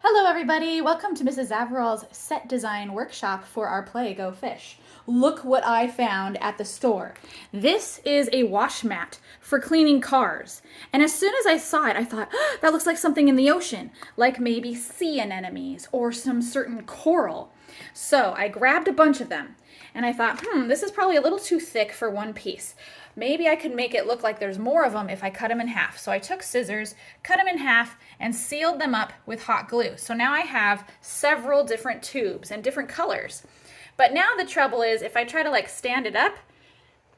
Hello everybody, welcome to Mrs. Averall's set design workshop for our play Go Fish. Look what I found at the store. This is a wash mat for cleaning cars. And as soon as I saw it, I thought, oh, that looks like something in the ocean, like maybe sea anemones or some certain coral. So I grabbed a bunch of them and I thought, this is probably a little too thick for one piece. Maybe I could make it look like there's more of them if I cut them in half. So I took scissors, cut them in half, and sealed them up with hot glue. So now I have several different tubes and different colors. But now the trouble is, if I try to stand it up,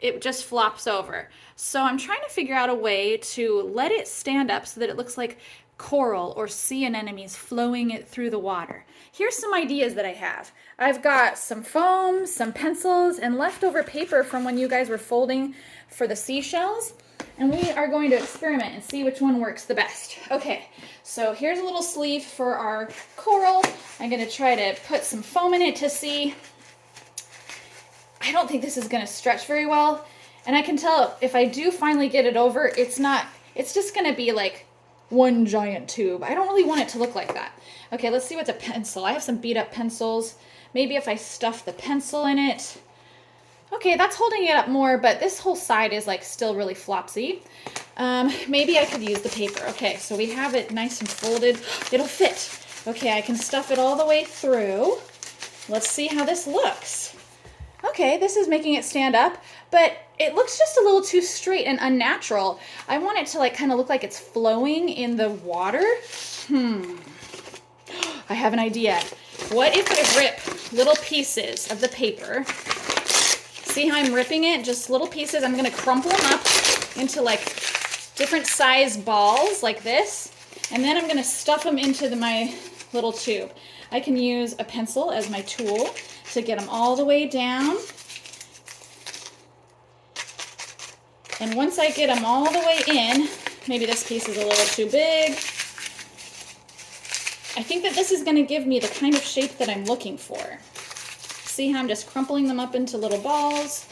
it just flops over. So I'm trying to figure out a way to let it stand up so that it looks like coral or sea anemones flowing it through the water. Here's some ideas that I have. I've got some foam, some pencils, and leftover paper from when you guys were folding for the seashells. And we are going to experiment and see which one works the best. Okay, so here's a little sleeve for our coral. I'm gonna try to put some foam in it to see. I don't think this is gonna stretch very well. And I can tell if I do finally get it over, it's just gonna be like one giant tube. I don't really want it to look like that. Okay, let's see what's a pencil. I have some beat up pencils. Maybe if I stuff the pencil in it. Okay, that's holding it up more, but this whole side is still really flopsy. Maybe I could use the paper. Okay, so we have it nice and folded. It'll fit. Okay, I can stuff it all the way through. Let's see how this looks. Okay, this is making it stand up, but it looks just a little too straight and unnatural. I want it to kind of look like it's flowing in the water. I have an idea. What if I rip little pieces of the paper? See how I'm ripping it? Just little pieces. I'm gonna crumple them up into different size balls like this. And then I'm gonna stuff them into my little tube. I can use a pencil as my tool to get them all the way down. And once I get them all the way in, maybe this piece is a little too big. I think that this is gonna give me the kind of shape that I'm looking for. See how I'm just crumpling them up into little balls,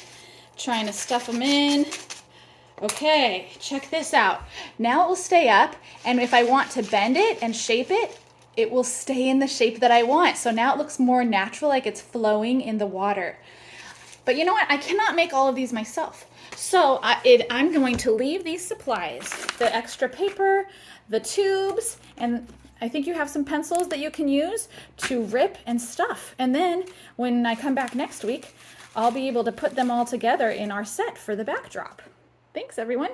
trying to stuff them in. Okay, check this out. Now it will stay up, and if I want to bend it and shape it, it will stay in the shape that I want. So now it looks more natural, like it's flowing in the water. But you know what? I cannot make all of these myself. So I'm going to leave these supplies, the extra paper, the tubes, and I think you have some pencils that you can use to rip and stuff. And then when I come back next week, I'll be able to put them all together in our set for the backdrop. Thanks, everyone.